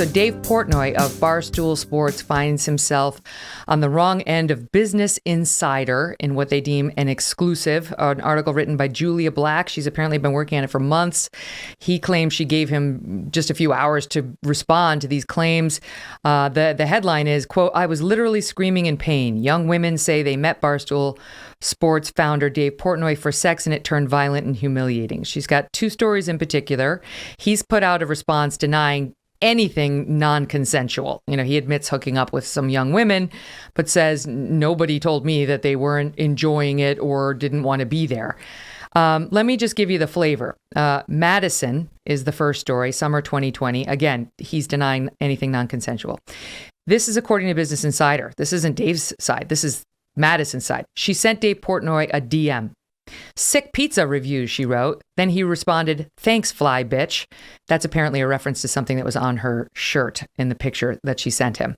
So Dave Portnoy of Barstool Sports finds himself on the wrong end of Business Insider in what they deem an exclusive, an article written by Julia Black. She's apparently been working on it for months. He claims she gave him just a few hours to respond to these claims. The headline is, quote, "I was literally screaming in pain. Young women say they met Barstool Sports founder Dave Portnoy for sex and it turned violent and humiliating." She's got two stories in particular. He's put out a response denying anything non-consensual. You know, he admits hooking up with some young women, but says nobody told me that they weren't enjoying it or didn't want to be there. Let me just give you the flavor. Madison is the first story, summer 2020. Again, he's denying anything non-consensual. This is according to Business Insider. This isn't Dave's side. This is Madison's side. She sent Dave Portnoy a DM. "Sick pizza reviews," she wrote. Then he responded, "Thanks, fly bitch." That's apparently a reference to something that was on her shirt in the picture that she sent him.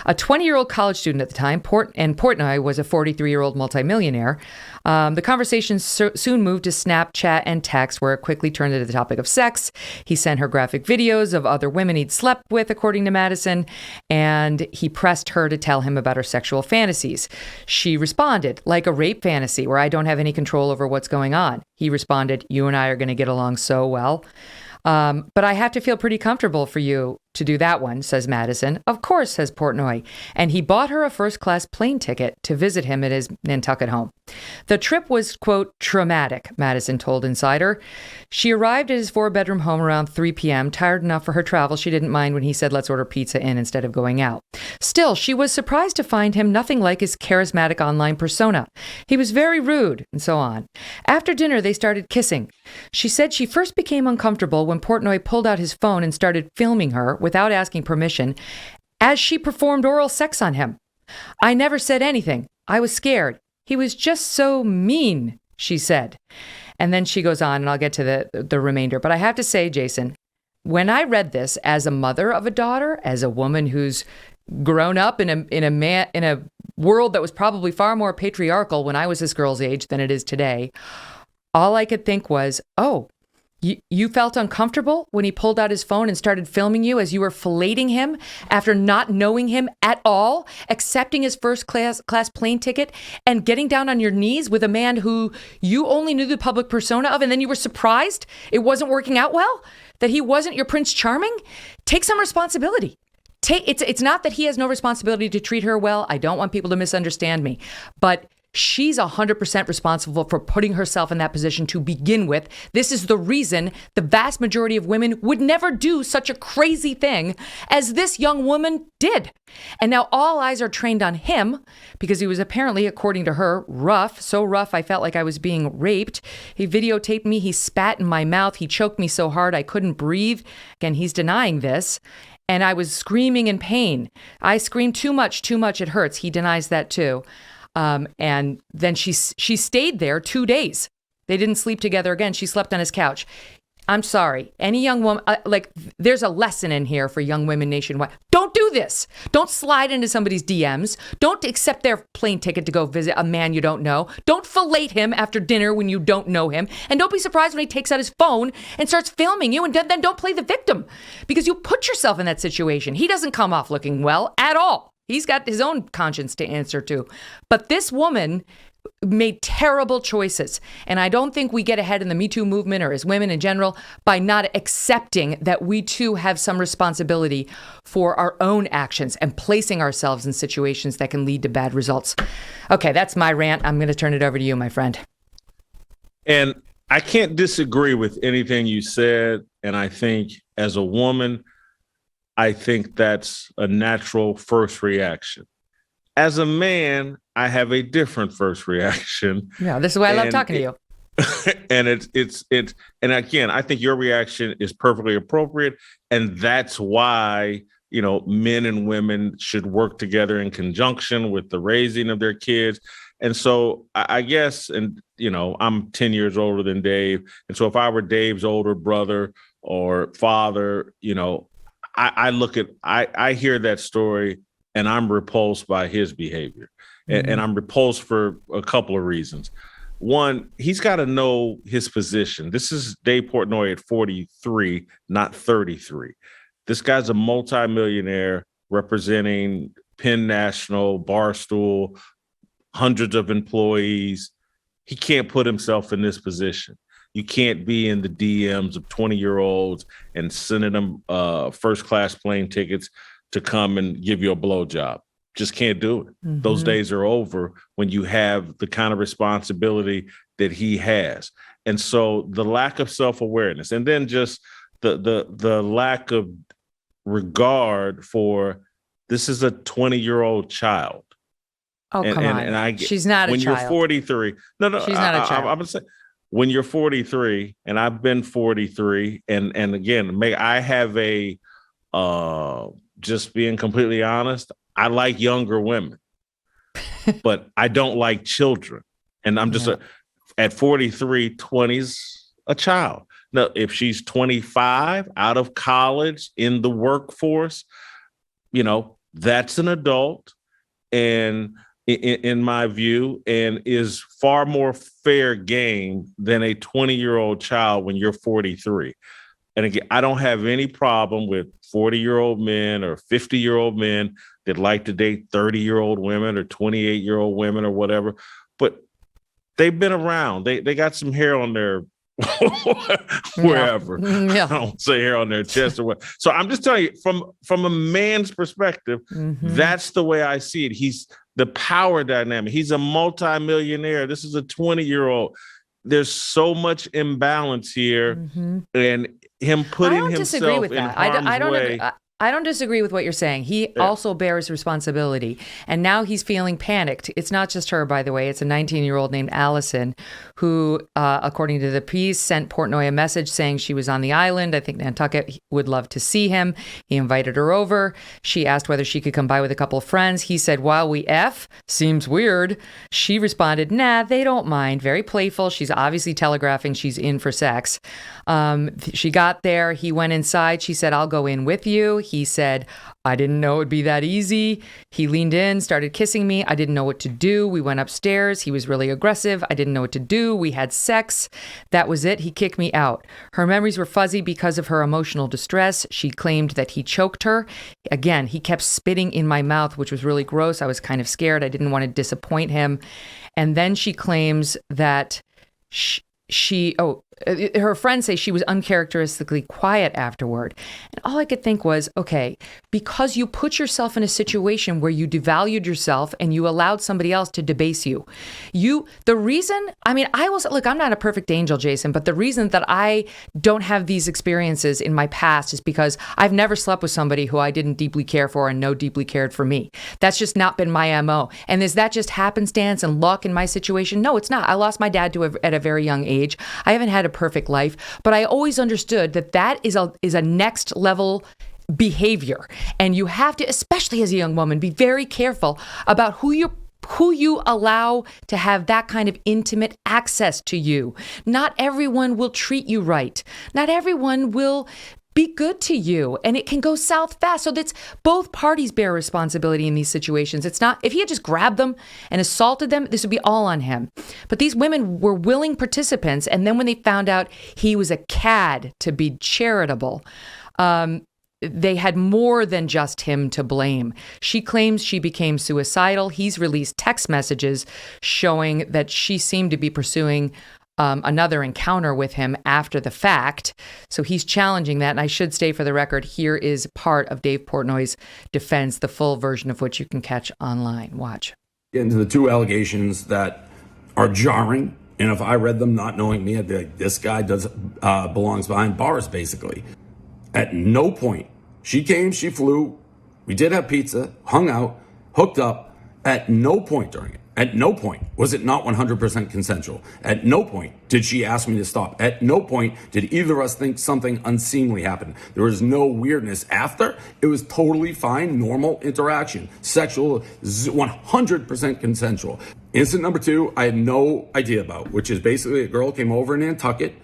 A 20-year-old college student at the time, Portnoy was a 43-year-old multimillionaire. The conversation soon moved to Snapchat and text, where it quickly turned to the topic of sex. He sent her graphic videos of other women he'd slept with, according to Madison, and he pressed her to tell him about her sexual fantasies. She responded, "Like a rape fantasy where I don't have any control over what's going on." He responded, "You and I are going to get along so well. But I have to feel pretty comfortable for you to do that one," says Madison. "Of course," says Portnoy. And he bought her a first-class plane ticket to visit him at his Nantucket home. The trip was, quote, "traumatic," Madison told Insider. She arrived at his 4-bedroom home around 3 p.m., tired enough for her travel. She didn't mind when he said, "Let's order pizza in instead of going out." Still, she was surprised to find him nothing like his charismatic online persona. He was very rude, and so on. After dinner, they started kissing. She said she first became uncomfortable when Portnoy pulled out his phone and started filming her without asking permission as she performed oral sex on him. "I never said anything. I was scared. He was just so mean," she said. And then she goes on, and I'll get to the remainder. But I have to say, Jason, when I read this as a mother of a daughter, as a woman who's grown up in a world that was probably far more patriarchal when I was this girl's age than it is today, all I could think was, oh, you felt uncomfortable when he pulled out his phone and started filming you as you were filleting him after not knowing him at all, accepting his first class plane ticket and getting down on your knees with a man who you only knew the public persona of, and then you were surprised it wasn't working out well, that he wasn't your Prince Charming? Take some responsibility. It's not that he has no responsibility to treat her well. I don't want people to misunderstand me, but she's 100% responsible for putting herself in that position to begin with. This is the reason the vast majority of women would never do such a crazy thing as this young woman did. And now all eyes are trained on him because he was apparently, according to her, rough. So rough, I felt like I was being raped. He videotaped me. He spat in my mouth. He choked me so hard I couldn't breathe. Again, he's denying this. And I was screaming in pain. I screamed too much, it hurts. He denies that too. And then she stayed there 2 days. They didn't sleep together again. She slept on his couch. I'm sorry. Any young woman, there's a lesson in here for young women nationwide. Don't do this. Don't slide into somebody's DMs. Don't accept their plane ticket to go visit a man you don't know. Don't fillet him after dinner when you don't know him. And don't be surprised when he takes out his phone and starts filming you. And then don't play the victim because you put yourself in that situation. He doesn't come off looking well at all. He's got his own conscience to answer to. But this woman made terrible choices. And I don't think we get ahead in the Me Too movement or as women in general by not accepting that we too have some responsibility for our own actions and placing ourselves in situations that can lead to bad results. Okay, that's my rant. I'm going to turn it over to you, my friend. And I can't disagree with anything you said. And I think as a woman, I think that's a natural first reaction. As a man, I have a different first reaction. Yeah, this is why I love talking to you. And and again, I think your reaction is perfectly appropriate. And that's why, men and women should work together in conjunction with the raising of their kids. And so I guess, I'm 10 years older than Dave. And so if I were Dave's older brother or father, I hear that story and I'm repulsed by his behavior. And I'm repulsed for a couple of reasons. One, he's got to know his position. This is Dave Portnoy at 43, not 33. This guy's a multimillionaire representing Penn National, Barstool, hundreds of employees. He can't put himself in this position. You can't be in the DMs of 20-year-olds and sending them first-class plane tickets to come and give you a blowjob. Just can't do it. Mm-hmm. Those days are over when you have the kind of responsibility that he has. And so the lack of self-awareness, and then just the lack of regard for, this is a 20-year-old child. Oh, come on. And she's not a child. When you're 43. No, she's not a child. I'm going to say, when you're 43, and I've been 43, and again, I have a, just being completely honest, I like younger women, but I don't like children. And I'm just, at 43, 20's a child. Now, if she's 25, out of college, in the workforce, that's an adult. And in my view, and is far more fair game than a 20-year-old child when you're 43. And again, I don't have any problem with 40-year-old men or 50-year-old men that like to date 30-year-old women or 28-year-old women or whatever. But they've been around. They got some hair on their wherever. Yeah. I don't say hair on their chest or what. So I'm just telling you, from a man's perspective, that's the way I see it. He's the power dynamic. He's a multimillionaire. This is a 20-year-old. There's so much imbalance here, and him putting himself in harm's way. I don't disagree with what you're saying. He also bears responsibility. And now he's feeling panicked. It's not just her, by the way. It's a 19-year-old named Allison who, according to the piece, sent Portnoy a message saying she was on the island. I think Nantucket would love to see him. He invited her over. She asked whether she could come by with a couple of friends. He said, "While we F, seems weird." She responded, "Nah, they don't mind." Very playful. She's obviously telegraphing she's in for sex. She got there. He went inside. She said, "I'll go in with you." He said, "I didn't know it'd be that easy." He leaned in, started kissing me. I didn't know what to do. We went upstairs. He was really aggressive. I didn't know what to do. We had sex. That was it. He kicked me out. Her memories were fuzzy because of her emotional distress. She claimed that he choked her. Again, he kept spitting in my mouth, which was really gross. I was kind of scared. I didn't want to disappoint him. And then she claims that her friends say she was uncharacteristically quiet afterward. And all I could think was, okay, because you put yourself in a situation where you devalued yourself and you allowed somebody else to debase you. I'm not a perfect angel, Jason, but the reason that I don't have these experiences in my past is because I've never slept with somebody who I didn't deeply care for and know deeply cared for me. That's just not been my MO. And is that just happenstance and luck in my situation? No, it's not. I lost my dad at a very young age. I haven't had a perfect life, but I always understood that is a next level behavior. And you have to, especially as a young woman, be very careful about who you allow to have that kind of intimate access to you. Not everyone will treat you right. Not everyone will be good to you, and it can go south fast. So that's both parties bear responsibility in these situations. It's not, if he had just grabbed them and assaulted them, this would be all on him. But these women were willing participants, and then when they found out he was a cad to be charitable, they had more than just him to blame. She claims she became suicidal. He's released text messages showing that she seemed to be pursuing another encounter with him after the fact. So he's challenging that. And I should state for the record, here is part of Dave Portnoy's defense, the full version of which you can catch online. Watch. Get into the two allegations that are jarring. And if I read them not knowing me, I'd be like, this guy belongs behind bars, basically. At no point, she came, she flew, we did have pizza, hung out, hooked up. At no point during it, at no point was it not 100% consensual. At no point did she ask me to stop. At no point did either of us think something unseemly happened. There was no weirdness after. It was totally fine, normal interaction, sexual, 100% consensual. Incident number two, I had no idea about, which is basically a girl came over in Nantucket.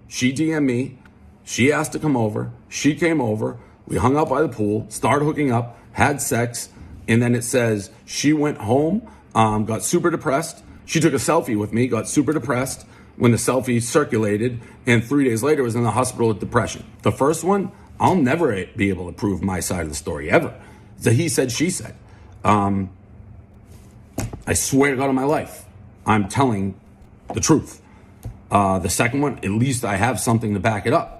She DM'd me. She asked to come over. She came over. We hung out by the pool, started hooking up, had sex. And then it says she went home, got super depressed. She took a selfie with me, got super depressed when the selfie circulated, and 3 days later was in the hospital with depression. The first one, I'll never be able to prove my side of the story ever. It's a he said, she said. I swear to God on my life, I'm telling the truth. The second one, at least I have something to back it up.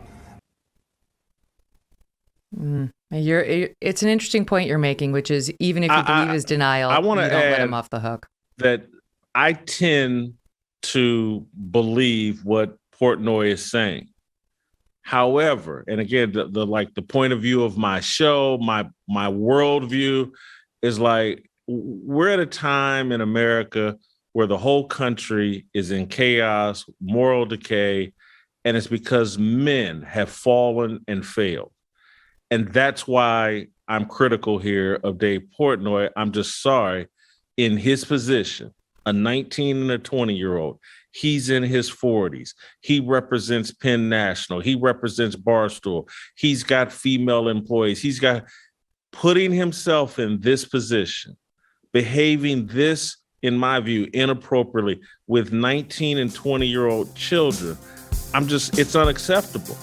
It's an interesting point you're making, which is even if you believe his denial, you don't let him off the hook. That I tend to believe what Portnoy is saying. However, and again, the point of view of my show, my worldview is like, we're at a time in America where the whole country is in chaos, moral decay, and it's because men have fallen and failed. And that's why I'm critical here of Dave Portnoy. I'm just sorry, in his position, a 19 and a 20-year-old, he's in his 40s. He represents Penn National. He represents Barstool. He's got female employees. He's got putting himself in this position, behaving this, in my view, inappropriately with 19 and 20-year-old children. It's unacceptable.